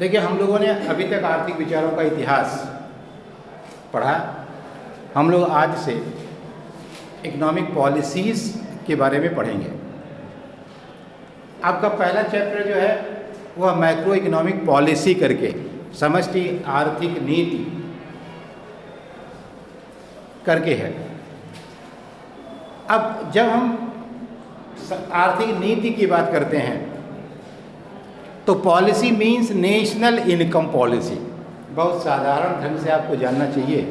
देखिए, हम लोगों ने अभी तक आर्थिक विचारों का इतिहास पढ़ा। हम लोग आज से इकोनॉमिक पॉलिसीज़ के बारे में पढ़ेंगे। आपका पहला चैप्टर जो है वह मैक्रो इकोनॉमिक पॉलिसी करके, समष्टि आर्थिक नीति करके है। अब जब हम आर्थिक नीति की बात करते हैं तो policy means national income policy. बहुत साधारण ढंग से आपको जानना चाहिए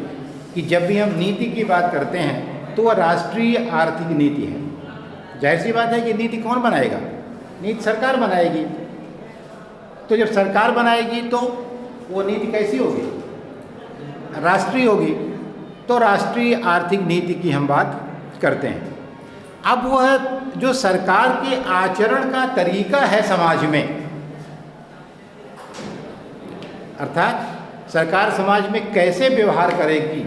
कि जब भी हम नीति की बात करते हैं तो वह राष्ट्रीय आर्थिक नीति है। जाहिर सी बात है कि नीति कौन बनाएगा? नीति सरकार बनाएगी। तो जब सरकार बनाएगी तो वो नीति कैसी होगी? राष्ट्रीय होगी। तो राष्ट्रीय आर्थिक नीति की हम बात करते हैं। अब वह जो सरकार के आचरण का तरीका है समाज में, अर्थात सरकार समाज में कैसे व्यवहार करेगी,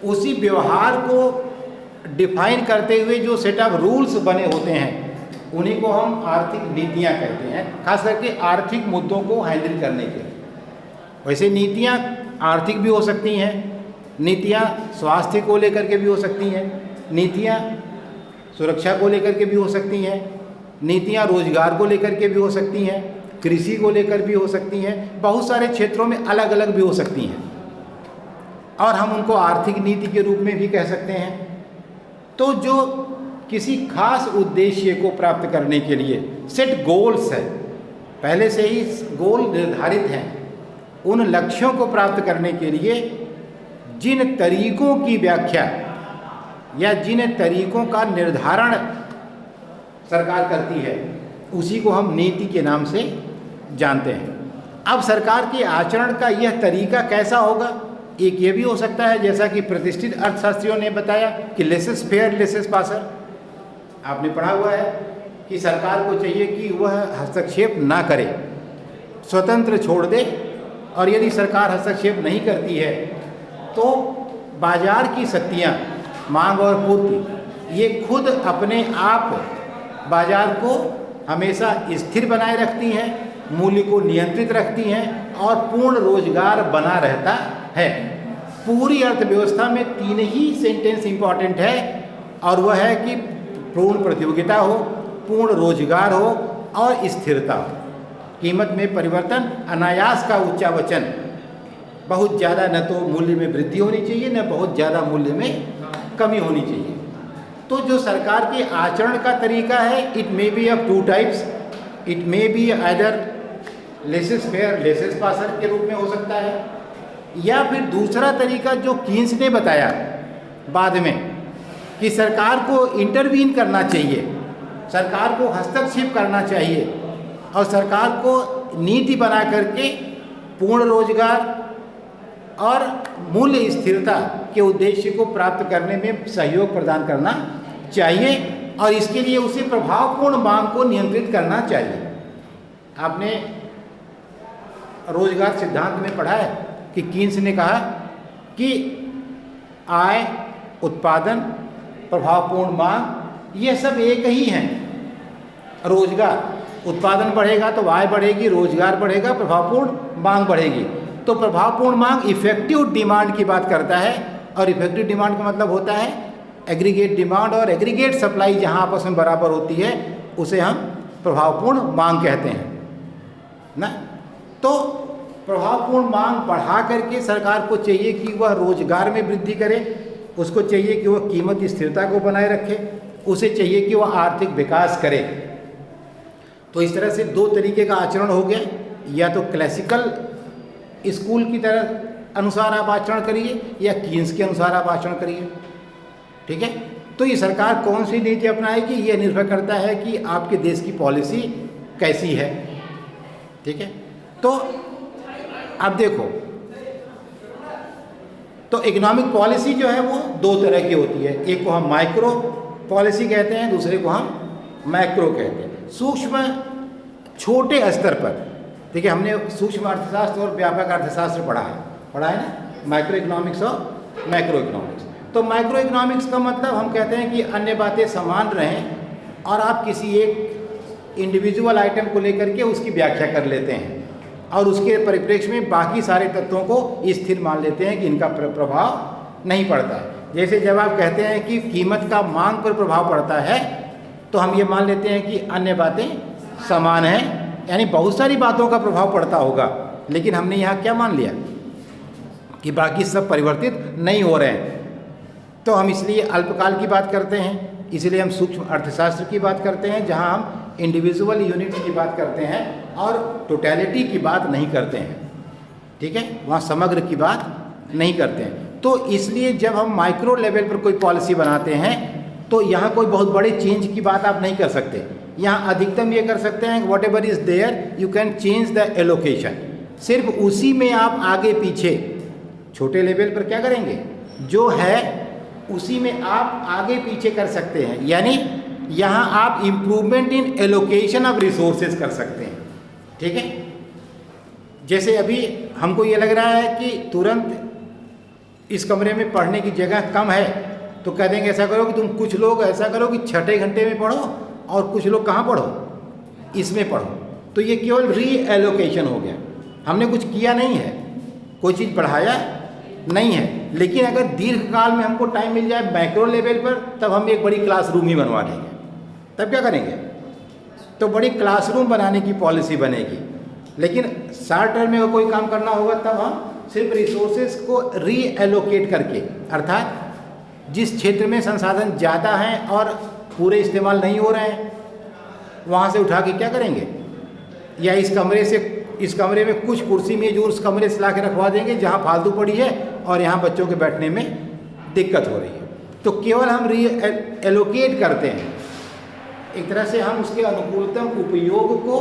उसी व्यवहार को डिफाइन करते हुए जो सेट ऑफ रूल्स बने होते हैं उन्हीं को हम आर्थिक नीतियां कहते हैं, खास करके आर्थिक मुद्दों को हैंडल करने के लिए। वैसे नीतियां आर्थिक भी हो सकती हैं, नीतियां स्वास्थ्य को लेकर के भी हो सकती हैं, नीतियां सुरक्षा को लेकर के भी हो सकती हैं, नीतियां रोजगार को लेकर के भी हो सकती हैं, कृषि को लेकर भी हो सकती हैं, बहुत सारे क्षेत्रों में अलग अलग भी हो सकती हैं और हम उनको आर्थिक नीति के रूप में भी कह सकते हैं। तो जो किसी खास उद्देश्य को प्राप्त करने के लिए सेट गोल्स है, पहले से ही गोल निर्धारित हैं, उन लक्ष्यों को प्राप्त करने के लिए जिन तरीकों की व्याख्या या जिन तरीकों का निर्धारण सरकार करती है उसी को हम नीति के नाम से जानते हैं। अब सरकार के आचरण का यह तरीका कैसा होगा? एक ये भी हो सकता है, जैसा कि प्रतिष्ठित अर्थशास्त्रियों ने बताया, कि लेसेस फेयर लेसेस पासर। आपने पढ़ा हुआ है कि सरकार को चाहिए कि वह हस्तक्षेप ना करे, स्वतंत्र छोड़ दे, और यदि सरकार हस्तक्षेप नहीं करती है तो बाजार की शक्तियाँ, मांग और पूर्ति, ये खुद अपने आप बाजार को हमेशा स्थिर बनाए रखती हैं, मूल्य को नियंत्रित रखती हैं और पूर्ण रोजगार बना रहता है। पूरी अर्थव्यवस्था में तीन ही सेंटेंस इंपॉर्टेंट है, और वह है कि पूर्ण प्रतियोगिता हो, पूर्ण रोजगार हो और स्थिरता हो। कीमत में परिवर्तन, अनायास का उच्चावचन, बहुत ज़्यादा न तो मूल्य में वृद्धि होनी चाहिए न बहुत ज़्यादा मूल्य में कमी होनी चाहिए। तो जो सरकार के आचरण का तरीका है, it may be of two types. It may be either laces fair laces passer के रूप में हो सकता है, या फिर दूसरा तरीका जो कीन्स ने बताया बाद में, कि सरकार को इंटरवीन करना चाहिए, सरकार को हस्तक्षेप करना चाहिए और सरकार को नीति बना करके पूर्ण रोजगार और मूल्य स्थिरता के उद्देश्य को प्राप्त करने में सहयोग प्रदान करना चाहिए, और इसके लिए उसे प्रभावपूर्ण मांग को नियंत्रित करना चाहिए। आपने रोजगार सिद्धांत में पढ़ा है कि कीन्स ने कहा कि आय, उत्पादन, प्रभावपूर्ण मांग, ये सब एक ही हैं। रोजगार, उत्पादन बढ़ेगा तो आय बढ़ेगी, रोजगार बढ़ेगा, प्रभावपूर्ण मांग बढ़ेगी। तो प्रभावपूर्ण मांग इफेक्टिव डिमांड की बात करता है, और इफेक्टिव डिमांड का मतलब होता है एग्रीगेट डिमांड और एग्रीगेट सप्लाई जहां आपस में बराबर होती है उसे हम प्रभावपूर्ण मांग कहते हैं ना। तो प्रभावपूर्ण मांग बढ़ा करके सरकार को चाहिए कि वह रोजगार में वृद्धि करे, उसको चाहिए कि वह कीमत स्थिरता को बनाए रखे, उसे चाहिए कि वह आर्थिक विकास करे। तो इस तरह से दो तरीके का आचरण हो गया, या तो क्लासिकल स्कूल की तरह अनुसार आप आचरण करिए या कीन्स के अनुसार आप आचरण करिए। ठीक है। तो ये सरकार कौन सी नीति अपनाएगी, यह निर्भर करता है कि आपके देश की पॉलिसी कैसी है। ठीक है। तो अब देखो, तो इकोनॉमिक पॉलिसी जो है वो दो तरह की होती है। एक को हम माइक्रो पॉलिसी कहते हैं, दूसरे को हम मैक्रो कहते हैं। सूक्ष्म, छोटे स्तर पर। देखिए, हमने सूक्ष्म अर्थशास्त्र और व्यापक अर्थशास्त्र पढ़ा है ना, माइक्रो इकोनॉमिक्स और मैक्रो इकोनॉमिक्स। तो माइक्रो इकोनॉमिक्स का मतलब हम कहते हैं कि अन्य बातें समान रहें और आप किसी एक इंडिविजुअल आइटम को लेकर के उसकी व्याख्या कर लेते हैं। और उसके परिप्रेक्ष्य में बाकी सारे तत्वों को स्थिर मान लेते हैं कि इनका प्रभाव नहीं पड़ता है। जैसे जब आप कहते हैं कि कीमत का मांग पर प्रभाव पड़ता है, तो हम ये मान लेते हैं कि अन्य बातें समान हैं, यानी बहुत सारी बातों का प्रभाव पड़ता होगा, लेकिन हमने यहाँ क्या मान लिया कि बाकी सब परिवर्तित नहीं हो रहे हैं। तो हम इसलिए अल्पकाल की बात करते हैं, इसलिए हम सूक्ष्म अर्थशास्त्र की बात करते हैं, जहाँ हम इंडिविजुअल यूनिट्स की बात करते हैं और टोटलिटी की बात नहीं करते हैं, ठीक है, वहाँ समग्र की बात नहीं करते हैं। तो इसलिए जब हम माइक्रो लेवल पर कोई पॉलिसी बनाते हैं तो यहाँ कोई बहुत बड़े चेंज की बात आप नहीं कर सकते। यहाँ अधिकतम ये कर सकते हैं whatever is there you can change the allocation, सिर्फ उसी में आप आगे पीछे छोटे लेवल पर क्या करेंगे, जो है उसी में आप आगे पीछे कर सकते हैं, यानी यहाँ आप improvement in allocation of resources कर सकते हैं, ठीक है। जैसे अभी हमको ये लग रहा है कि तुरंत इस कमरे में पढ़ने की जगह कम है, तो कह देंगे ऐसा करो कि तुम कुछ लोग ऐसा करो कि 6 घंटे में पढ़ो और कुछ लोग कहाँ पढ़ो, इसमें पढ़ो। तो ये केवल रीएलोकेशन हो गया, हमने कुछ किया नहीं है, कोई चीज़ बढ़ाया नहीं है। लेकिन अगर दीर्घ काल में हमको टाइम मिल जाए मैक्रो लेवल पर, तब हम एक बड़ी क्लासरूम ही बनवा देंगे। तब क्या करेंगे, तो बड़ी क्लासरूम बनाने की पॉलिसी बनेगी। लेकिन शॉर्ट टर्म में अगर कोई काम करना होगा तब हम सिर्फ रिसोर्सेज को रीएलोकेट करके, अर्थात जिस क्षेत्र में संसाधन ज़्यादा हैं और पूरे इस्तेमाल नहीं हो रहे हैं, वहाँ से उठा के क्या करेंगे, या इस कमरे में कुछ कुर्सी मेज उस कमरे से ला के रखवा देंगे जहाँ फालतू पड़ी है और यहाँ बच्चों के बैठने में दिक्कत हो रही है। तो केवल हम रीएलोकेट करते हैं, एक तरह से हम उसके अनुकूलतम उपयोग को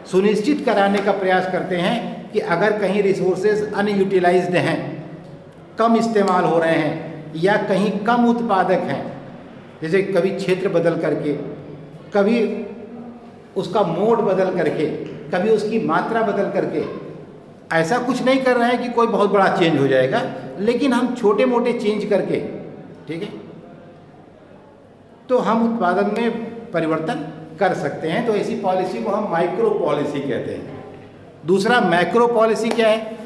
सुनिश्चित कराने का प्रयास करते हैं कि अगर कहीं रिसोर्सेज अनयूटिलाइज्ड हैं, कम इस्तेमाल हो रहे हैं या कहीं कम उत्पादक हैं, जैसे कभी क्षेत्र बदल करके, कभी उसका मोड बदल करके, कभी उसकी मात्रा बदल करके, ऐसा कुछ नहीं कर रहे हैं कि कोई बहुत बड़ा चेंज हो जाएगा, लेकिन हम छोटे मोटे चेंज करके, ठीक है, तो हम उत्पादन में परिवर्तन कर सकते हैं। तो ऐसी पॉलिसी को हम माइक्रो पॉलिसी कहते हैं। दूसरा मैक्रो पॉलिसी क्या है,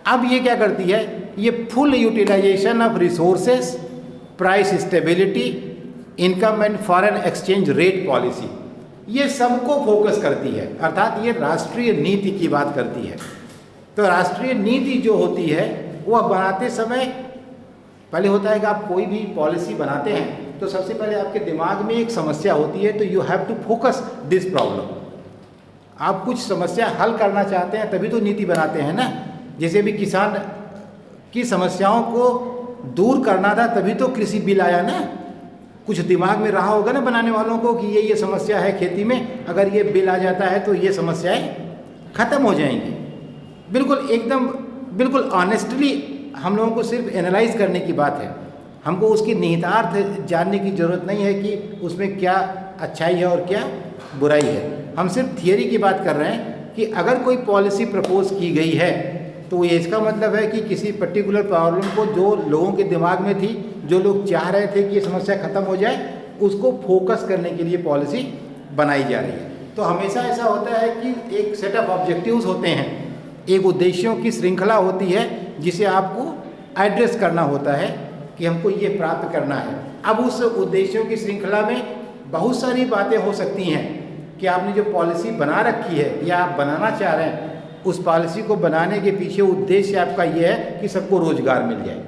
अब ये क्या करती है, ये full utilization of resources, price stability, income and foreign exchange rate policy, ये सबको फोकस करती है, अर्थात ये राष्ट्रीय नीति की बात करती है। तो राष्ट्रीय नीति जो होती है वह बनाते समय पहले होता है कि आप कोई भी पॉलिसी बनाते हैं तो सबसे पहले आपके दिमाग में एक समस्या होती है, तो you have to focus this problem. आप कुछ समस्या हल करना चाहते हैं तभी तो नीति बनाते हैं ना। जैसे भी किसान की समस्याओं को दूर करना था तभी तो कृषि बिल आया ना। कुछ दिमाग में रहा होगा ना बनाने वालों को कि ये समस्या है खेती में, अगर ये बिल आ जाता है तो ये समस्याएं ख़त्म हो जाएंगी। बिल्कुल ऑनेस्टली हम लोगों को सिर्फ एनालाइज करने की बात है, हमको उसकी निहितार्थ जानने की ज़रूरत नहीं है कि उसमें क्या अच्छाई है और क्या बुराई है। हम सिर्फ थियरी की बात कर रहे हैं कि अगर कोई पॉलिसी प्रपोज की गई है तो ये इसका मतलब है कि किसी पर्टिकुलर प्रॉब्लम को जो लोगों के दिमाग में थी, जो लोग चाह रहे थे कि ये समस्या ख़त्म हो जाए, उसको फोकस करने के लिए पॉलिसी बनाई जा रही है। तो हमेशा ऐसा होता है कि एक सेट ऑफ ऑब्जेक्टिव्स होते हैं, एक उद्देश्यों की श्रृंखला होती है जिसे आपको एड्रेस करना होता है कि हमको ये प्राप्त करना है। अब उस उद्देश्यों की श्रृंखला में बहुत सारी बातें हो सकती हैं कि आपने जो पॉलिसी बना रखी है या आप बनाना चाह रहे हैं, उस पॉलिसी को बनाने के पीछे उद्देश्य आपका ये है कि सबको रोजगार मिल जाए।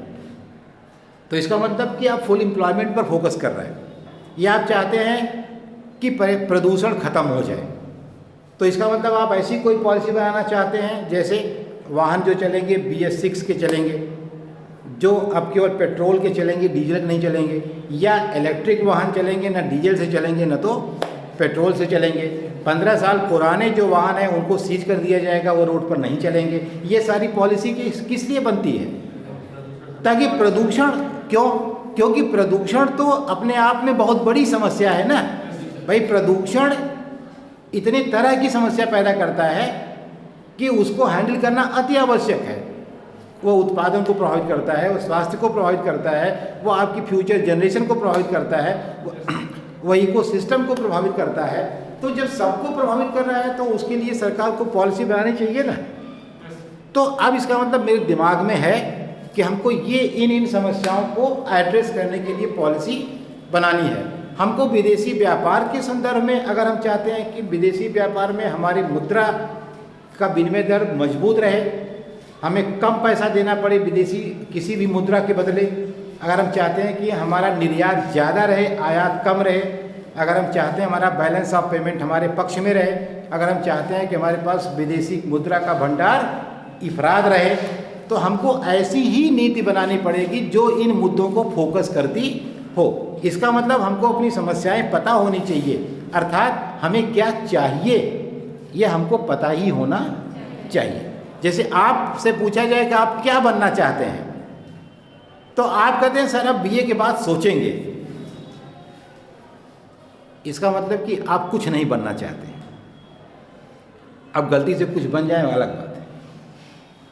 तो इसका मतलब कि आप फुल एम्प्लॉयमेंट पर फोकस कर रहे हैं, या आप चाहते हैं कि प्रदूषण खत्म हो जाए, तो इसका मतलब आप ऐसी कोई पॉलिसी बनाना चाहते हैं जैसे वाहन जो चलेंगे BS6 के चलेंगे, जो अब केवल पेट्रोल के चलेंगे, डीजल नहीं चलेंगे, या इलेक्ट्रिक वाहन चलेंगे, ना डीजल से चलेंगे ना तो पेट्रोल से चलेंगे। 15 साल पुराने जो वाहन हैं उनको सीज कर दिया जाएगा, वो रोड पर नहीं चलेंगे। ये सारी पॉलिसी किस लिए बनती है? ताकि प्रदूषण, क्योंकि प्रदूषण तो अपने आप में बहुत बड़ी समस्या है ना भाई। प्रदूषण इतने तरह की समस्या पैदा करता है कि उसको हैंडल करना अति आवश्यक है। वो उत्पादन को प्रभावित करता है, वो स्वास्थ्य को प्रभावित करता है, वो आपकी फ्यूचर जनरेशन को प्रभावित करता है, वो इकोसिस्टम को प्रभावित करता है। तो जब सबको प्रभावित कर रहा है तो उसके लिए सरकार को पॉलिसी बनानी चाहिए ना। तो अब इसका मतलब मेरे दिमाग में है कि हमको ये इन समस्याओं को एड्रेस करने के लिए पॉलिसी बनानी है। हमको विदेशी व्यापार के संदर्भ में अगर हम चाहते हैं कि विदेशी व्यापार में हमारी मुद्रा का विनिमय दर मजबूत रहे, हमें कम पैसा देना पड़े विदेशी किसी भी मुद्रा के बदले, अगर हम चाहते हैं कि हमारा निर्यात ज़्यादा रहे, आयात कम रहे, अगर हम चाहते हैं हमारा बैलेंस ऑफ पेमेंट हमारे पक्ष में रहे, अगर हम चाहते हैं कि हमारे पास विदेशी मुद्रा का भंडार इफराद रहे, तो हमको ऐसी ही नीति बनानी पड़ेगी जो इन मुद्दों को फोकस करती हो। इसका मतलब हमको अपनी समस्याएं पता होनी चाहिए, अर्थात हमें क्या चाहिए ये हमको पता ही होना चाहिए। जैसे आपसे पूछा जाए कि आप क्या बनना चाहते हैं, तो आप कहते हैं सर अब बीए के बाद सोचेंगे। इसका मतलब कि आप कुछ नहीं बनना चाहते, अब गलती से कुछ बन जाए अलग बात है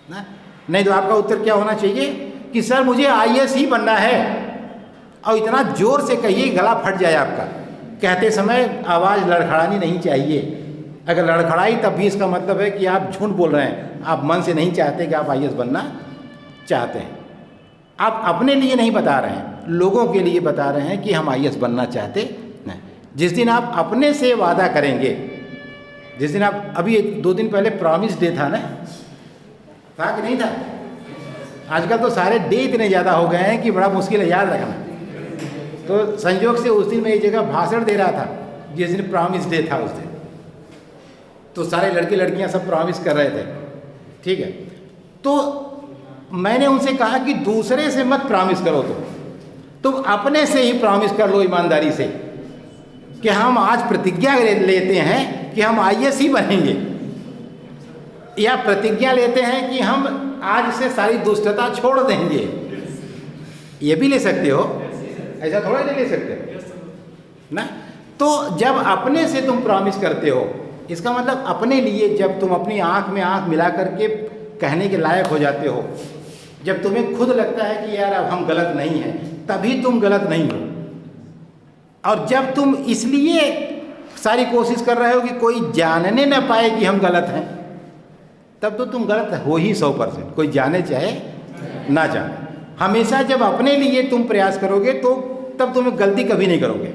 ना। नहीं तो आपका उत्तर क्या होना चाहिए कि सर मुझे आईएएस ही बनना है, और इतना जोर से कहिए गला फट जाए आपका। कहते समय आवाज़ लड़खड़ानी नहीं चाहिए, अगर लड़खड़ाई तब भी इसका मतलब है कि आप झूठ बोल रहे हैं, आप मन से नहीं चाहते कि आप आईएएस बनना चाहते हैं। आप अपने लिए नहीं बता रहे हैं, लोगों के लिए बता रहे हैं कि हम आईएएस बनना चाहते हैं। जिस दिन आप अपने से वादा करेंगे, जिस दिन आप अभी 2 दिन पहले प्रॉमिस डे था ना, था कि नहीं था? आजकल तो सारे डे इतने ज़्यादा हो गए हैं कि बड़ा मुश्किल है याद रखना। तो संयोग से उस दिन मैं एक जगह भाषण दे रहा था जिस दिन प्रॉमिस डे था उस दिन, तो सारे लड़के लड़कियां सब प्रॉमिस कर रहे थे, ठीक है। तो मैंने उनसे कहा कि दूसरे से मत प्रॉमिस करो, तुम अपने से ही प्रॉमिस कर लो ईमानदारी से कि हम आज प्रतिज्ञा लेते हैं कि हम आईएएस ही बनेंगे, या प्रतिज्ञा लेते हैं कि हम आज से सारी दुष्टता छोड़ देंगे। ये भी ले सकते हो, ऐसा थोड़ा नहीं ले सकते ना। तो जब अपने से तुम प्रॉमिस करते हो, इसका मतलब अपने लिए जब तुम अपनी आंख में आंख मिला करके कहने के लायक हो जाते हो, जब तुम्हें खुद लगता है कि यार अब हम गलत नहीं हैं, तभी तुम गलत नहीं हो। और जब तुम इसलिए सारी कोशिश कर रहे हो कि कोई जानने न पाए कि हम गलत हैं, तब तो तुम गलत हो ही 100%, कोई जाने चाहे ना जाने। हमेशा जब अपने लिए तुम प्रयास करोगे तो तब तुम गलती कभी नहीं करोगे।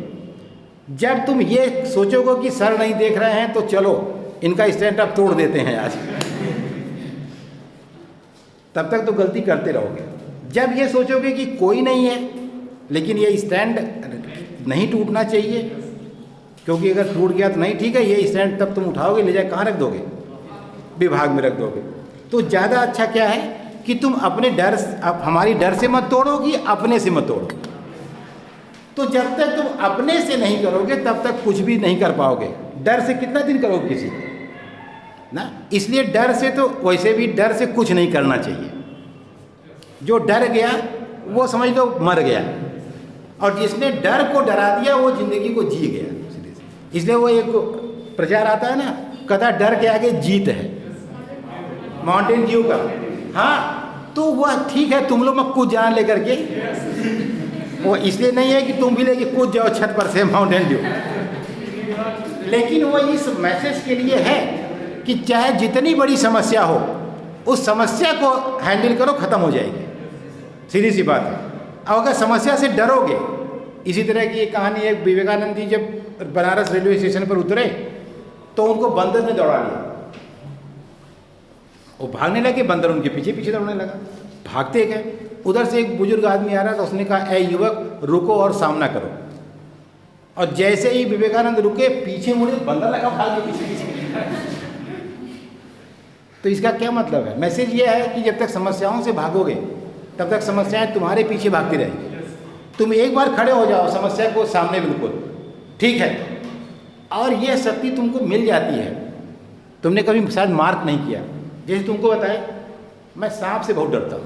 जब तुम ये सोचोगे कि सर नहीं देख रहे हैं तो चलो इनका स्टैंड अप तोड़ देते हैं आज, तब तक तो गलती करते रहोगे। जब ये सोचोगे कि कोई नहीं है लेकिन ये स्टैंड नहीं टूटना चाहिए, क्योंकि अगर टूट गया तो नहीं ठीक है, ये स्टैंड तब तुम उठाओगे, ले जाए कहाँ रख दोगे? विभाग में रख दोगे। तो ज़्यादा अच्छा क्या है कि तुम अपने डर, हमारी डर से मत तोड़ो कि अपने से मत तोड़ो। तो जब तक तुम अपने से नहीं करोगे तब तक कुछ भी नहीं कर पाओगे। डर से कितना दिन करोगे किसी ना, इसलिए डर से तो वैसे भी डर से कुछ नहीं करना चाहिए। जो डर गया वो समझ लो मर गया, और जिसने डर को डरा दिया वो जिंदगी को जी गया। इसलिए वो एक प्रचार आता है ना, कहता डर के आगे जीत है, माउंटेन ड्यू का। हाँ तो वह ठीक है, तुम लोग मत कूद जाना लेकर के, वो इसलिए नहीं है कि तुम भी लेके कूद जाओ छत पर से माउंटेन ड्यू, लेकिन वो इस मैसेज के लिए है कि चाहे जितनी बड़ी समस्या हो उस समस्या को हैंडल करो, ख़त्म हो जाएगी, सीधी सी बात है। और अगर समस्या से डरोगे, इसी तरह की एक कहानी है, विवेकानंद जी जब बनारस रेलवे स्टेशन पर उतरे तो उनको बंदर ने दौड़ा लिया, वो भागने लगे, बंदर उनके पीछे पीछे दौड़ने लगा, भागते गए। उधर से एक बुजुर्ग आदमी आ रहा था, उसने कहा ऐ युवक रुको और सामना करो, और जैसे ही विवेकानंद रुके पीछे मुड़े, बंदर लगा भाग के पीछे पीछे। तो इसका क्या मतलब है? मैसेज ये है कि जब तक समस्याओं से भागोगे तब तक समस्याएं तुम्हारे पीछे भागती रहेंगी। तुम एक बार खड़े हो जाओ समस्या को सामने, बिल्कुल ठीक है, और ये शक्ति तुमको मिल जाती है। तुमने कभी शायद मार्क नहीं किया, जैसे तुमको बताए मैं सांप से बहुत डरता हूँ,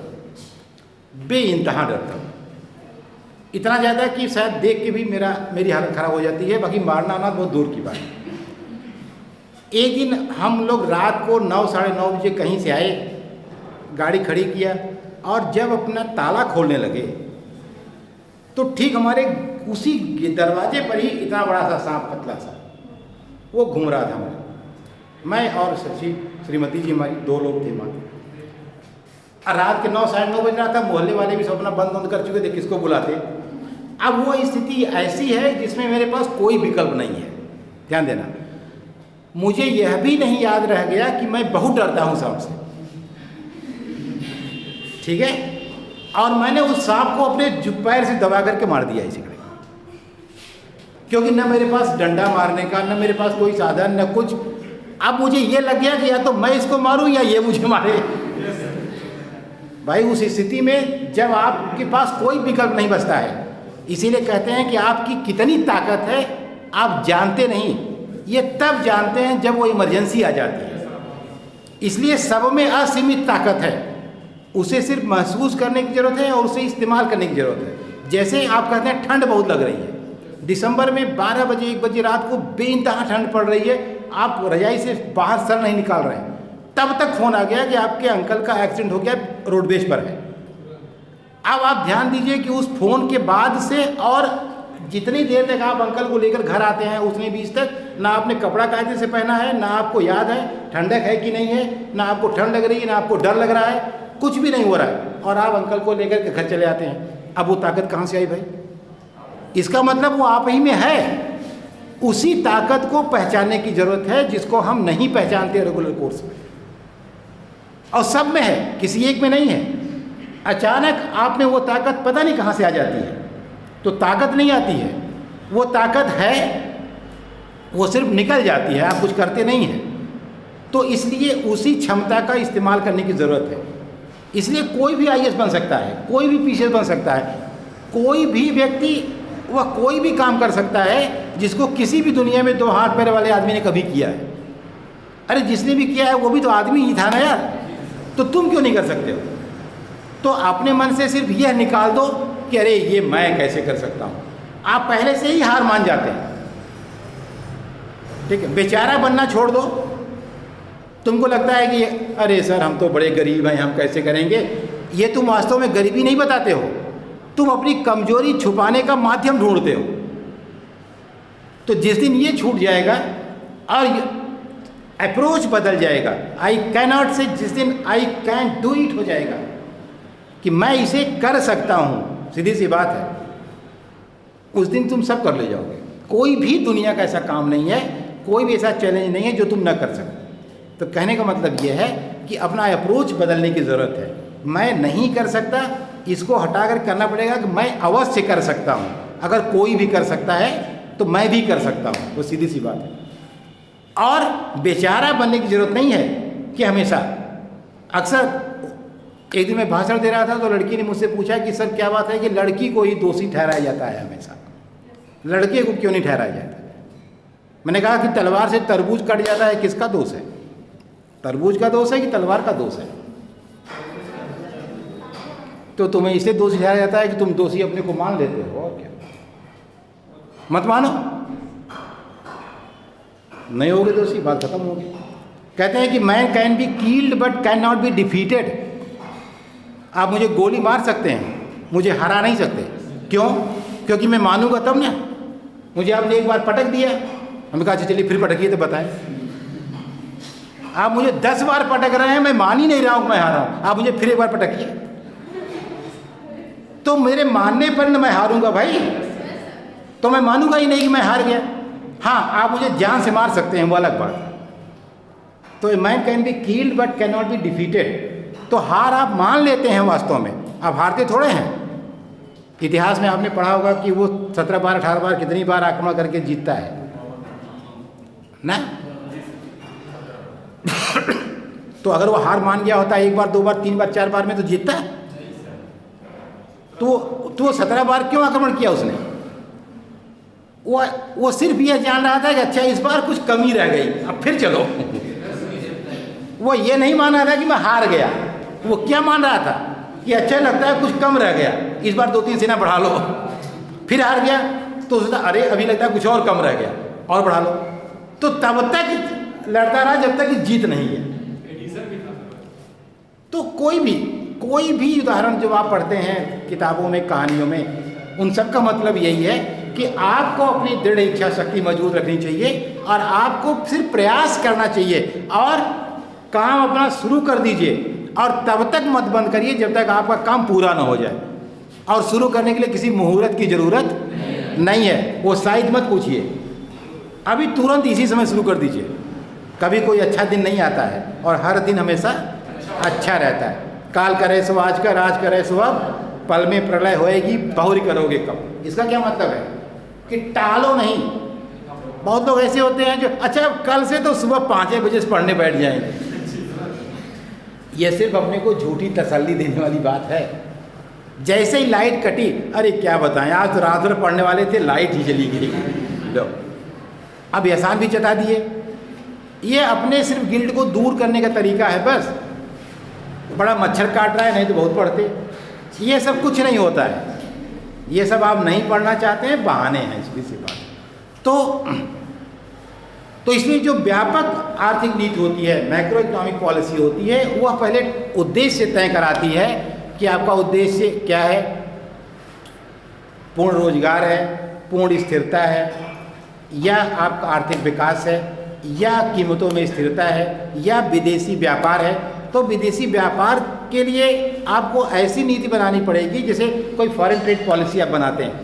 बेइंतहा डरता हूँ, इतना ज़्यादा कि शायद देख के भी मेरी हालत ख़राब हो जाती है, बाकी मारना ना बहुत दूर की बात है। एक दिन हम लोग रात को 9 साढ़े 9 बजे कहीं से आए, गाड़ी खड़ी किया, और जब अपना ताला खोलने लगे तो ठीक हमारे उसी दरवाजे पर ही इतना बड़ा सा सांप, पतला सा, वो घूम रहा था मैं और श्रीमती जी हमारी 2 लोग थे वहाँ। और रात के 9 साढ़े 9 बज रहा था, मोहल्ले वाले भी सब अपना बंद कर चुके थे, किसको बुलाते। अब वो स्थिति ऐसी है जिसमें मेरे पास कोई विकल्प नहीं है। ध्यान देना, मुझे यह भी नहीं याद रह गया कि मैं बहुत डरता हूँ सांप से, ठीक है। और मैंने उस सांप को अपने पैर से दबा करके मार दिया इसी कड़े, क्योंकि न मेरे पास डंडा मारने का, न मेरे पास कोई साधन, न कुछ। अब मुझे ये लग गया कि या तो मैं इसको मारूं या ये मुझे मारे। भाई उस स्थिति में जब आपके पास कोई विकल्प नहीं बचता है, इसीलिए कहते हैं कि आपकी कितनी ताकत है आप जानते नहीं, ये तब जानते हैं जब वो इमरजेंसी आ जाती है। इसलिए सब में असीमित ताकत है, उसे सिर्फ महसूस करने की ज़रूरत है और उसे इस्तेमाल करने की ज़रूरत है। जैसे आप कहते हैं ठंड बहुत लग रही है, दिसंबर में 12 बजे 1 बजे रात को बेइंतहा ठंड पड़ रही है, आप रजाई से बाहर सर नहीं निकाल रहे हैं, तब तक फ़ोन आ गया कि आपके अंकल का एक्सीडेंट हो गया, रोडवेज पर है। अब आप ध्यान दीजिए कि उस फ़ोन के बाद से और जितनी देर तक आप अंकल को लेकर घर आते हैं उतने बीच तक ना आपने कपड़ा कायदे से पहना है, ना आपको याद है ठंडक है कि नहीं है, ना आपको ठंड लग रही है, ना आपको डर लग रहा है, कुछ भी नहीं हो रहा है, और आप अंकल को लेकर के घर चले आते हैं। अब वो ताकत कहाँ से आई भाई? इसका मतलब वो आप ही में है। उसी ताकत को पहचानने की ज़रूरत है जिसको हम नहीं पहचानते रेगुलर कोर्स में, और सब में है, किसी एक में नहीं है। अचानक आप में वो ताकत पता नहीं कहाँ से आ जाती है, तो ताकत नहीं आती है, वो ताकत है, वो सिर्फ निकल जाती है, आप कुछ करते नहीं हैं। तो इसलिए उसी क्षमता का इस्तेमाल करने की ज़रूरत है। इसलिए कोई भी IAS बन सकता है, कोई भी PCS बन सकता है, कोई भी व्यक्ति वह कोई भी काम कर सकता है जिसको किसी भी दुनिया में 2 हाथ पैर वाले आदमी ने कभी किया है। अरे जिसने भी किया है वो भी तो आदमी ही था ना यार, तो तुम क्यों नहीं कर सकते हो? तो अपने मन से सिर्फ यह निकाल दो कि अरे ये मैं कैसे कर सकता हूँ। आप पहले से ही हार मान जाते हैं, ठीक है। बेचारा बनना छोड़ दो। तुमको लगता है कि अरे सर हम तो बड़े गरीब हैं, हम कैसे करेंगे, ये तुम वास्तव में गरीबी नहीं बताते हो, तुम अपनी कमजोरी छुपाने का माध्यम ढूंढते हो। तो जिस दिन ये छूट जाएगा और अप्रोच बदल जाएगा, आई कैन नॉट से जिस दिन आई कैन डू इट हो जाएगा कि मैं इसे कर सकता हूँ, सीधी सी बात है, उस दिन तुम सब कर ले जाओगे। कोई भी दुनिया का ऐसा काम नहीं है, कोई भी ऐसा चैलेंज नहीं है जो तुम ना कर सको। तो कहने का मतलब यह है कि अपना अप्रोच बदलने की ज़रूरत है। मैं नहीं कर सकता, इसको हटाकर करना पड़ेगा कि मैं अवश्य कर सकता हूँ। अगर कोई भी कर सकता है तो मैं भी कर सकता हूँ, वो सीधी सी बात है। और बेचारा बनने की ज़रूरत नहीं है कि हमेशा। अक्सर एक दिन मैं भाषण दे रहा था तो लड़की ने मुझसे पूछा कि सर क्या बात है कि लड़की को ही दोषी ठहराया जाता है हमेशा, लड़के को क्यों नहीं ठहराया जाता? मैंने कहा कि तलवार से तरबूज कट जाता है, किसका दोष है? तरबूज का दोष है कि तलवार का दोष है? तो तुम्हें इसे दोषी ठहराया जाता है कि तुम दोषी अपने को मान लेते हो, और क्या? मत मानो, नहीं होगे दोषी, बात खत्म होगी। कहते हैं कि man can be killed but cannot be defeated. आप मुझे गोली मार सकते हैं, मुझे हरा नहीं सकते। क्यों? क्योंकि मैं मानूंगा तब ना। मुझे आपने एक बार पटक दिया, हमने कहा चलिए फिर पटकिए तो बताएं। आप मुझे 10 बार पटक रहे हैं, मैं मान ही नहीं रहा हूँ मैं हारा हूँ, आप मुझे फिर एक बार पटकिए, तो मेरे मानने पर न मैं हारूंगा भाई, तो मैं मानूंगा ही नहीं कि मैं हार गया। हाँ, आप मुझे जान से मार सकते हैं, वो अलग बात। तो man can be killed but cannot be defeated. तो हार आप मान लेते हैं, वास्तव में आप हारते थोड़े हैं। इतिहास में आपने पढ़ा होगा कि वो 17 बार 18 बार कितनी बार आक्रमण करके जीतता है ना। तो अगर वो हार मान गया होता 1 बार 2 बार 3 बार 4 बार में तो जीतता है। तो 17 बार क्यों आक्रमण किया उसने? वो सिर्फ ये जान रहा था कि अच्छा इस बार कुछ कमी रह गई, अब फिर चलो। वो ये नहीं मान रहा था कि मैं हार गया, वो क्या मान रहा था कि अच्छा लगता है कुछ कम रह गया, इस बार 2-3 सेना बढ़ा लो। फिर हार गया तो सोचा अरे अभी लगता है कुछ और कम रह गया, और बढ़ा लो। तो तब तक लड़ता रहा जब तक जीत नहीं है। तो कोई भी उदाहरण जो आप पढ़ते हैं किताबों में, कहानियों में, उन सब का मतलब यही है कि आपको अपनी दृढ़ इच्छा शक्ति मजबूत रखनी चाहिए और आपको सिर्फ प्रयास करना चाहिए और काम अपना शुरू कर दीजिए और तब तक मत बंद करिए जब तक आपका काम पूरा ना हो जाए। और शुरू करने के लिए किसी मुहूर्त की ज़रूरत नहीं है, वो शायद मत पूछिए, अभी तुरंत इसी समय शुरू कर दीजिए। कभी कोई अच्छा दिन नहीं आता है और हर दिन हमेशा अच्छा रहता है। काल करे सो आज कर, आज करे सो अब, पल में प्रलय होएगी बहुरी करोगे कब। इसका क्या मतलब है कि टालो नहीं। बहुत लोग ऐसे होते हैं जो अच्छा कल से तो सुबह 5 बजे से पढ़ने बैठ जाएंगे। ये सिर्फ अपने को झूठी तसल्ली देने वाली बात है। जैसे ही लाइट कटी, अरे क्या बताएं, आज तो रात भर पढ़ने वाले थे, लाइट ही चली गई, लो अब एहसान भी जता दिए। ये अपने सिर्फ गिल्ट को दूर करने का तरीका है बस। बड़ा मच्छर काट रहा है, नहीं तो बहुत पढ़ते। ये सब कुछ नहीं होता है, ये सब आप नहीं पढ़ना चाहते हैं, बहाने हैं, इसकी सी बात। तो इसलिए जो व्यापक आर्थिक नीति होती है, मैक्रो इकोनॉमिक पॉलिसी होती है, वह पहले उद्देश्य तय कराती है कि आपका उद्देश्य क्या है। पूर्ण रोजगार है, पूर्ण स्थिरता है, या आपका आर्थिक विकास है, या कीमतों में स्थिरता है, या विदेशी व्यापार है। तो विदेशी व्यापार के लिए आपको ऐसी नीति बनानी पड़ेगी, जैसे कोई फॉरेन ट्रेड पॉलिसी आप बनाते हैं,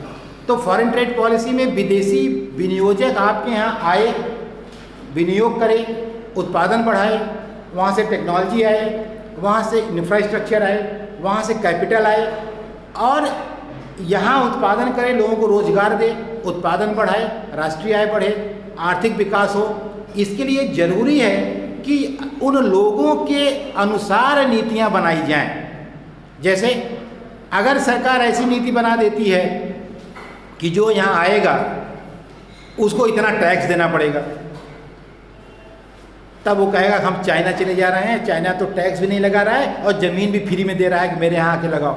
तो फॉरेन ट्रेड पॉलिसी में विदेशी विनियोजक आपके यहाँ आए, विनियोग करे, उत्पादन बढ़ाए, वहाँ से टेक्नोलॉजी आए, वहाँ से इंफ्रास्ट्रक्चर आए, वहाँ से कैपिटल आए और यहाँ उत्पादन करे, लोगों को रोजगार दे, उत्पादन बढ़ाए, राष्ट्रीय आय बढ़े, आर्थिक विकास हो। इसके लिए ज़रूरी है कि उन लोगों के अनुसार नीतियाँ बनाई जाएं। जैसे अगर सरकार ऐसी नीति बना देती है कि जो यहाँ आएगा उसको इतना टैक्स देना पड़ेगा, तब वो कहेगा हम चाइना चले जा रहे हैं, चाइना तो टैक्स भी नहीं लगा रहा है और ज़मीन भी फ्री में दे रहा है कि मेरे यहाँ आके लगाओ।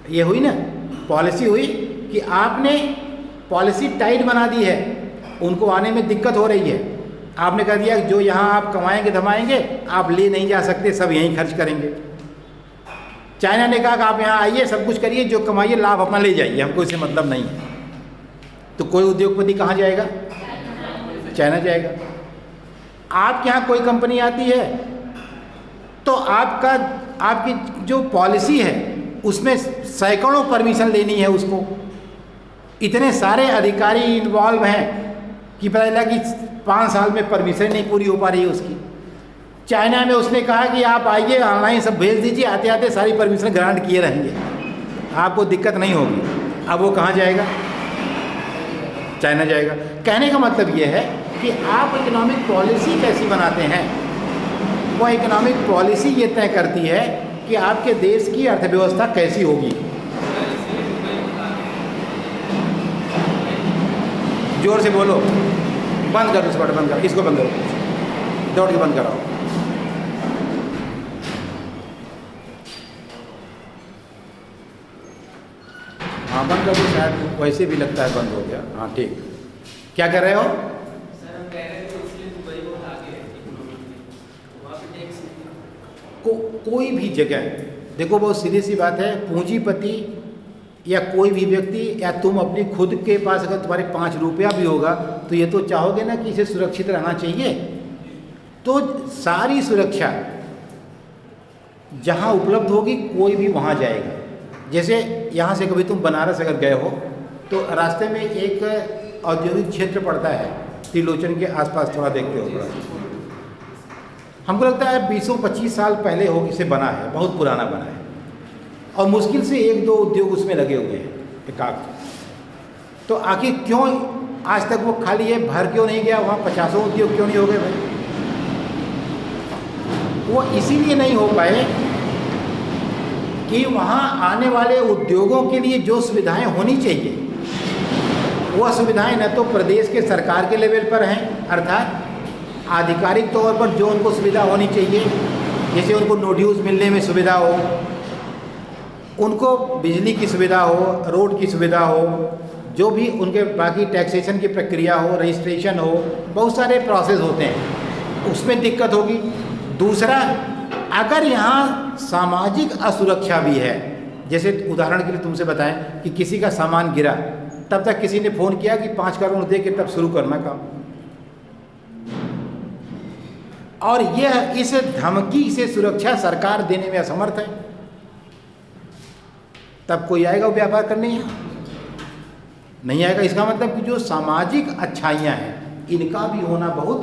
ये हुई ना पॉलिसी, हुई कि आपने पॉलिसी टाइट बना दी है, उनको आने में दिक्कत हो रही है। आपने कह दिया जो यहाँ आप कमाएंगे धमाएंगे, आप ले नहीं जा सकते, सब यहीं खर्च करेंगे। चाइना ने कहा कि आप यहाँ आइए, सब कुछ करिए, जो कमाइए लाभ अपना ले जाइए, हमको इससे मतलब नहीं है। तो कोई उद्योगपति कहाँ जाएगा? चाइना जाएगा। आपके यहाँ कोई कंपनी आती है तो आपकी जो पॉलिसी है उसमें सैकड़ों परमिशन लेनी है उसको, इतने सारे अधिकारी इन्वॉल्व हैं कि पता चला कि 5 साल में परमिशन नहीं पूरी हो पा रही है उसकी। चाइना में उसने कहा कि आप आइए, ऑनलाइन सब भेज दीजिए, आते आते सारी परमिशन ग्रांट किए रहेंगे, आपको दिक्कत नहीं होगी। अब वो कहाँ जाएगा? चाइना जाएगा। कहने का मतलब ये है कि आप इकोनॉमिक पॉलिसी कैसी बनाते हैं, वह इकोनॉमिक पॉलिसी ये तय करती है कि आपके देश की अर्थव्यवस्था कैसी होगी। जोर से बोलो। बंद करो, इस बटन बंद करो, इसको बंद करो, दौड़ के बंद कराओ। हाँ बंद करो, शायद वैसे भी लगता है बंद हो गया। हाँ ठीक, क्या कर रहे हो? कोई भी जगह देखो, बहुत सीधी सी बात है, पूंजीपति या कोई भी व्यक्ति या तुम अपनी खुद के पास अगर तुम्हारे 5 रुपया भी होगा तो ये तो चाहोगे ना कि इसे सुरक्षित रहना चाहिए। तो सारी सुरक्षा जहाँ उपलब्ध होगी कोई भी वहाँ जाएगा। जैसे यहाँ से कभी तुम बनारस अगर गए हो तो रास्ते में एक औद्योगिक क्षेत्र पड़ता है, त्रिलोचन के आसपास, थोड़ा देखते हो, थोड़ा हमको लगता है 20-25 साल पहले हो इसे बना है, बहुत पुराना बना है और मुश्किल से 1-2 उद्योग उसमें लगे हुए हैं, एकाक। तो आखिर क्यों आज तक वो खाली है, भर क्यों नहीं गया? वहाँ 50 उद्योग क्यों नहीं हो गए भाई? वो इसीलिए नहीं हो पाए कि वहाँ आने वाले उद्योगों के लिए जो सुविधाएं होनी चाहिए वह सुविधाएं न तो प्रदेश के सरकार के लेवल पर हैं, अर्थात आधिकारिक तौर पर जो उनको सुविधा होनी चाहिए, जैसे उनको नोड्यूज मिलने में सुविधा हो, उनको बिजली की सुविधा हो, रोड की सुविधा हो, जो भी उनके बाकी टैक्सेशन की प्रक्रिया हो, रजिस्ट्रेशन हो, बहुत सारे प्रोसेस होते हैं, उसमें दिक्कत होगी। दूसरा, अगर यहाँ सामाजिक असुरक्षा भी है, जैसे उदाहरण के लिए तुमसे बताएं कि किसी का सामान गिरा, तब तक किसी ने फ़ोन किया कि 5 करोड़ दे के तब शुरू करना काम। और यह इस धमकी से सुरक्षा सरकार देने में असमर्थ है, तब कोई आएगा व्यापार करने यहाँ? नहीं आएगा। इसका मतलब कि जो सामाजिक अच्छाइयाँ हैं इनका भी होना बहुत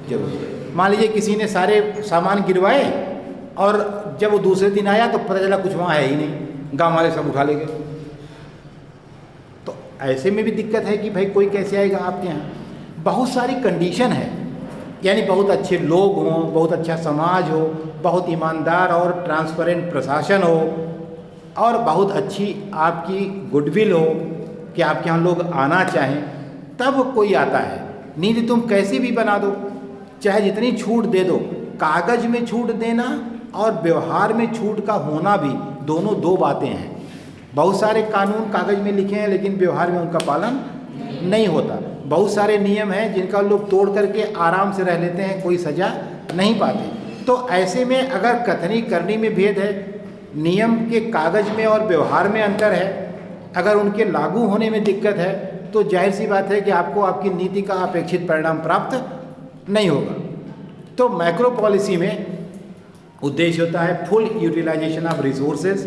जरूरी है। मान लीजिए किसी ने सारे सामान गिरवाए और जब वो दूसरे दिन आया तो पता चला कुछ वहाँ है ही नहीं, गांव वाले सब उठा ले गए, तो ऐसे में भी दिक्कत है कि भाई कोई कैसे आएगा आपके यहाँ। बहुत सारी कंडीशन है, यानी बहुत अच्छे लोग हों, बहुत अच्छा समाज हो, बहुत ईमानदार और ट्रांसपेरेंट प्रशासन हो, और बहुत अच्छी आपकी गुडविल हो कि आपके यहाँ लोग आना चाहें, तब कोई आता है। नीति तुम कैसी भी बना दो, चाहे जितनी छूट दे दो, कागज़ में छूट देना और व्यवहार में छूट का होना भी दोनों दो बातें हैं। बहुत सारे कानून कागज़ में लिखे हैं लेकिन व्यवहार में उनका पालन नहीं होता। बहुत सारे नियम हैं जिनका लोग तोड़ करके आराम से रह लेते हैं, कोई सज़ा नहीं पाते। तो ऐसे में अगर कथनी करनी में भेद है, नियम के कागज़ में और व्यवहार में अंतर है, अगर उनके लागू होने में दिक्कत है, तो जाहिर सी बात है कि आपको आपकी नीति का अपेक्षित परिणाम प्राप्त नहीं होगा। तो मैक्रो पॉलिसी में उद्देश्य होता है full utilization of resources,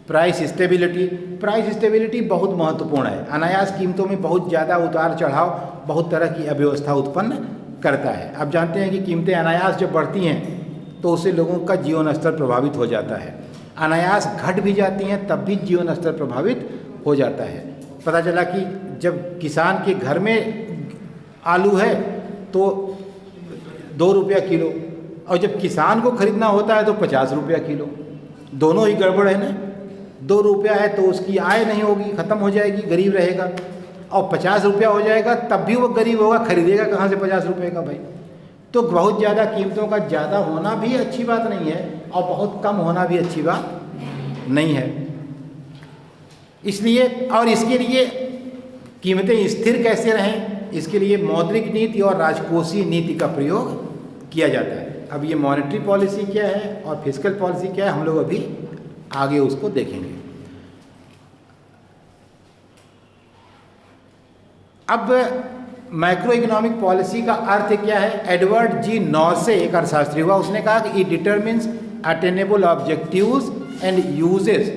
price stability. Price stability बहुत महत्वपूर्ण है। अनायास कीमतों में बहुत ज़्यादा उतार चढ़ाव बहुत तरह की अव्यवस्था उत्पन्न करता है। आप जानते हैं कि कीमतें अनायास जब बढ़ती हैं तो उससे लोगों का जीवन स्तर प्रभावित हो जाता है। अनायास घट भी जाती हैं तब भी जीवन स्तर प्रभावित हो जाता है। पता चला कि जब किसान के घर में आलू है तो 2 रुपया किलो, और जब किसान को खरीदना होता है तो 50 रुपया किलो। दोनों ही गड़बड़ है ना। 2 रुपया है तो उसकी आय नहीं होगी, ख़त्म हो जाएगी, गरीब रहेगा, और 50 रुपया हो जाएगा तब भी वो गरीब होगा, खरीदेगा कहाँ से 50 रुपये का भाई। तो बहुत ज़्यादा कीमतों का ज़्यादा होना भी अच्छी बात नहीं है और बहुत कम होना भी अच्छी बात नहीं है। इसलिए और इसके लिए कीमतें स्थिर कैसे रहें, इसके लिए मौद्रिक नीति और राजकोषीय नीति का प्रयोग किया जाता है। अब ये मॉनेटरी पॉलिसी क्या है और फिस्कल पॉलिसी क्या है, हम लोग अभी आगे उसको देखेंगे। अब मैक्रो इकोनॉमिक पॉलिसी का अर्थ क्या है? एडवर्ड जी नॉर्से एक अर्थशास्त्री हुआ, उसने कहा कि it determines attainable objectives and uses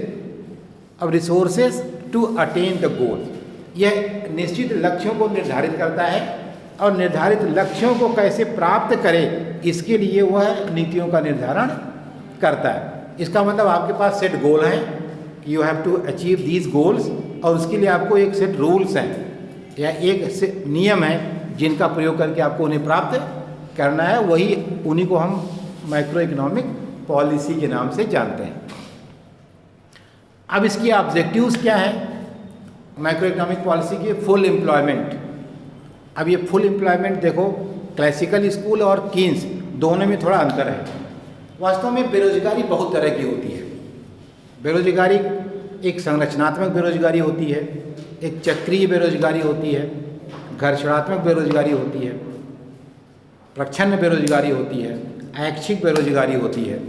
of resources to attain the goal. यह निश्चित लक्ष्यों को निर्धारित करता है और निर्धारित लक्ष्यों को कैसे प्राप्त करे इसके लिए वह नीतियों का निर्धारण करता है। इसका मतलब आपके पास सेट गोल हैं, you have to achieve these goals, और उसके लिए आपको एक सेट रूल्स हैं या एक नियम है जिनका प्रयोग करके आपको उन्हें प्राप्त करना है। वही उन्हीं को हम मैक्रो इकोनॉमिक पॉलिसी के नाम से जानते हैं। अब इसकी ऑब्जेक्टिव्स क्या है मैक्रो इकोनॉमिक पॉलिसी की? Full employment. अब ये फुल एम्प्लॉयमेंट देखो, क्लासिकल स्कूल और कीन्स दोनों में थोड़ा अंतर है। वास्तव में बेरोजगारी बहुत तरह की होती है। बेरोजगारी एक संरचनात्मक बेरोजगारी होती है, एक चक्रीय बेरोजगारी होती है, घर्षणात्मक बेरोजगारी होती है, प्रच्छन्न बेरोजगारी होती है, ऐच्छिक बेरोजगारी होती है।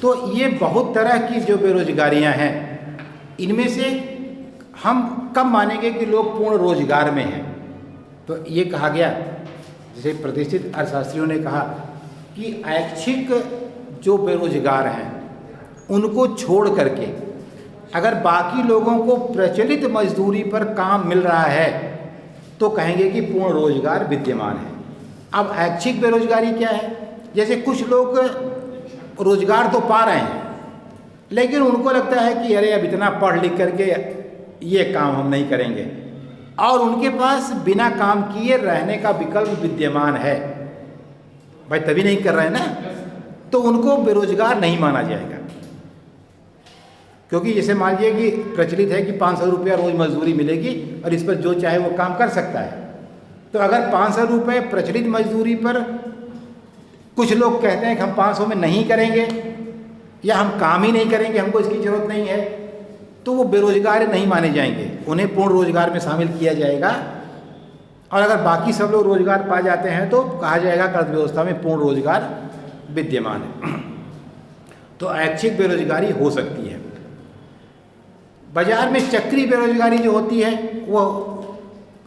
तो ये बहुत तरह की जो बेरोजगारियां हैं, इनमें से हम कब मानेंगे कि लोग पूर्ण रोजगार में हैं? तो ये कहा गया, जैसे प्रतिष्ठित अर्थशास्त्रियों ने कहा कि ऐच्छिक जो बेरोजगार हैं उनको छोड़ करके अगर बाकी लोगों को प्रचलित मजदूरी पर काम मिल रहा है तो कहेंगे कि पूर्ण रोजगार विद्यमान है। अब ऐच्छिक बेरोजगारी क्या है? जैसे कुछ लोग रोजगार तो पा रहे हैं लेकिन उनको लगता है कि अरे अब इतना पढ़ लिख करके ये काम हम नहीं करेंगे, और उनके पास बिना काम किए रहने का विकल्प विद्यमान है, भाई तभी नहीं कर रहे हैं ना, तो उनको बेरोजगार नहीं माना जाएगा। क्योंकि जैसे मान लीजिए कि प्रचलित है कि 500 रुपया रोज़ मजदूरी मिलेगी और इस पर जो चाहे वो काम कर सकता है। तो अगर 500 रुपये प्रचलित मजदूरी पर कुछ लोग कहते हैं कि हम 500 में नहीं करेंगे या हम काम ही नहीं करेंगे, हमको इसकी ज़रूरत नहीं है, तो वो बेरोजगार नहीं माने जाएंगे, उन्हें पूर्ण रोजगार में शामिल किया जाएगा। और अगर बाकी सब लोग रोजगार पा जाते हैं तो कहा जाएगा कि अर्थव्यवस्था में पूर्ण रोजगार विद्यमान है। तो ऐच्छिक बेरोजगारी हो सकती है। बाजार में चक्रीय बेरोजगारी जो होती है वो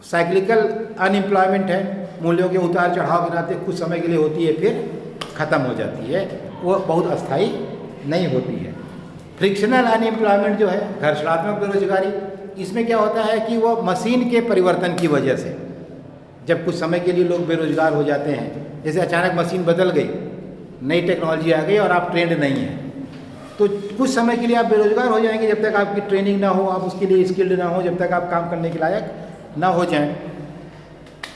साइक्लिकल अनएम्प्लॉयमेंट है, मूल्यों के उतार चढ़ाव के नाते कुछ समय के लिए होती है फिर ख़त्म हो जाती है, वो बहुत अस्थायी नहीं होती है। फ्रिक्शनल अनएम्प्लॉयमेंट जो है, घर्षणात्मक बेरोजगारी, इसमें क्या होता है कि वो मशीन के परिवर्तन की वजह से जब कुछ समय के लिए लोग बेरोजगार हो जाते हैं, जैसे अचानक मशीन बदल गई, नई टेक्नोलॉजी आ गई और आप ट्रेंड नहीं हैं, तो कुछ समय के लिए आप बेरोजगार हो जाएंगे जब तक आपकी ट्रेनिंग ना हो, आप उसके लिए स्किल्ड ना हो, जब तक आप काम करने के लायक ना हो जाएं,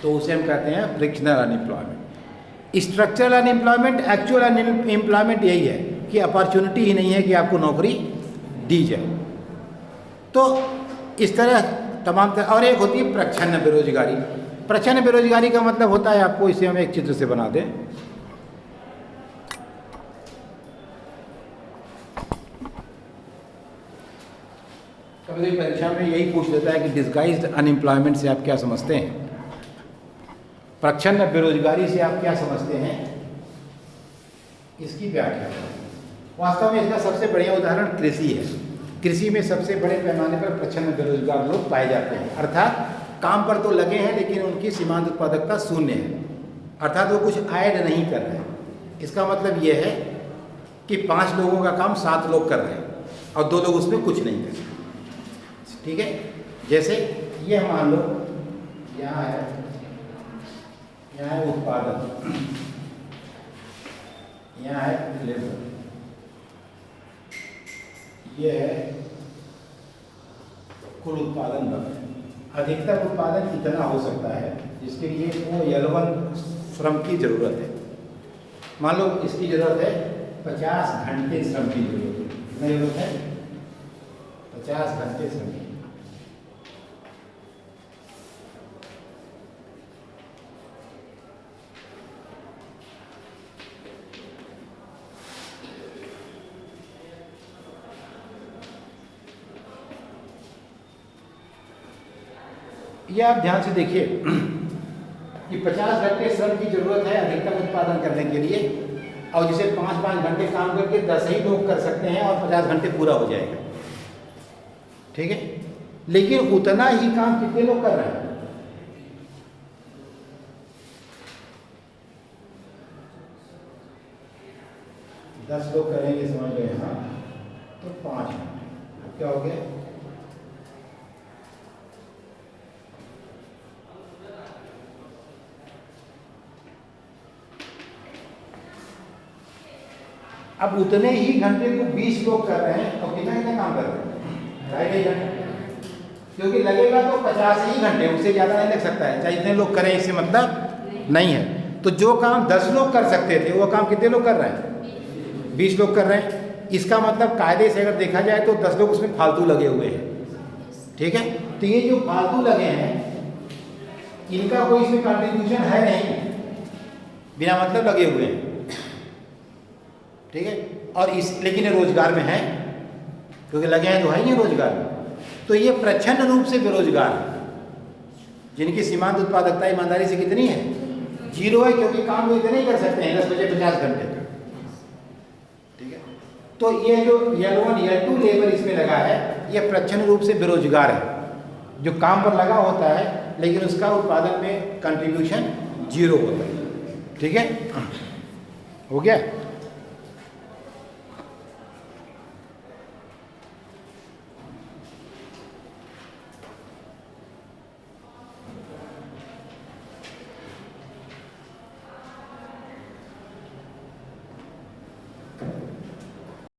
तो उसे हम कहते हैं frictional unemployment. Structural unemployment, actual unemployment यही है कि अपॉर्चुनिटी ही नहीं है कि आपको नौकरी दी जाए। तो इस तरह तमाम तरह, और एक होती है प्रच्छन्न बेरोजगारी। प्रच्छन्न बेरोजगारी का मतलब होता है, आपको इसे हम एक चित्र से बना दें। कभी कभी परीक्षा में यही पूछ लेता है कि डिस्गाइज्ड अनएम्प्लॉयमेंट से आप क्या समझते हैं, प्रच्छन्न बेरोजगारी से आप क्या समझते हैं, इसकी व्याख्या। वास्तव में इसका सबसे बढ़िया उदाहरण कृषि है। कृषि में सबसे बड़े पैमाने पर प्रच्छन्न बेरोजगार लोग पाए जाते हैं, अर्थात काम पर तो लगे हैं लेकिन उनकी सीमांत उत्पादकता शून्य है, अर्थात वो कुछ ऐड नहीं कर रहे हैं। इसका मतलब ये है कि 5 लोगों का काम 7 लोग कर रहे हैं और 2 लोग उसमें कुछ नहीं कर रहे। ठीक है, जैसे ये मान लो यहाँ है उत्पादन, यहाँ है लेबर, ये है कुल उत्पादन दर। अधिकतम उत्पादन इतना हो सकता है जिसके लिए वो L1 श्रम की जरूरत है। मान लो इसकी जरूरत है 50 घंटे श्रम की जरूरत है। कितना जरूरत है? 50 घंटे श्रम की। ये आप ध्यान से देखिए कि 50 घंटे श्रम की जरूरत है अधिकतम उत्पादन करने के लिए, और जिसे 5-5 घंटे काम करके 10 ही लोग कर सकते हैं और 50 घंटे पूरा हो जाएगा। ठीक है, लेकिन उतना ही काम कितने लोग कर रहे हैं? 10 लोग करेंगे, समझ लो यहाँ तो 5 घंटे। क्या हो गया? अब उतने ही घंटे को 20 लोग कर रहे हैं और कितना कितना काम कर रहे हैं? 2.5 घंटे, क्योंकि लगेगा तो 50 ही घंटे, उससे ज़्यादा नहीं लग सकता है, चाहे इतने लोग करें इससे मतलब नहीं है। तो जो काम 10 लोग कर सकते थे वो काम कितने लोग कर रहे हैं? 20 लोग कर रहे हैं। इसका मतलब कायदे से अगर देखा जाए तो 10 लोग उसमें फालतू लगे हुए हैं। ठीक है, तो ये जो फालतू लगे हैं इनका कोई इसमें कंट्रीब्यूशन है नहीं, बिना मतलब लगे हुए हैं। ठीक है, और लेकिन ये रोजगार में है क्योंकि लगे हैं तो है ही रोजगार में। तो ये प्रच्छन्न रूप से बेरोजगार है, जिनकी सीमांत उत्पादकता ईमानदारी से कितनी है? 0 है, क्योंकि काम वो इतने ही कर सकते हैं 10 बजे 50 घंटे तक। ठीक है, तो ये जो L1 L2 लेबर इसमें लगा है ये प्रच्छन्न रूप से बेरोजगार है, जो काम पर लगा होता है लेकिन उसका उत्पादन में कंट्रीब्यूशन 0 होता है। ठीक है, हो गया।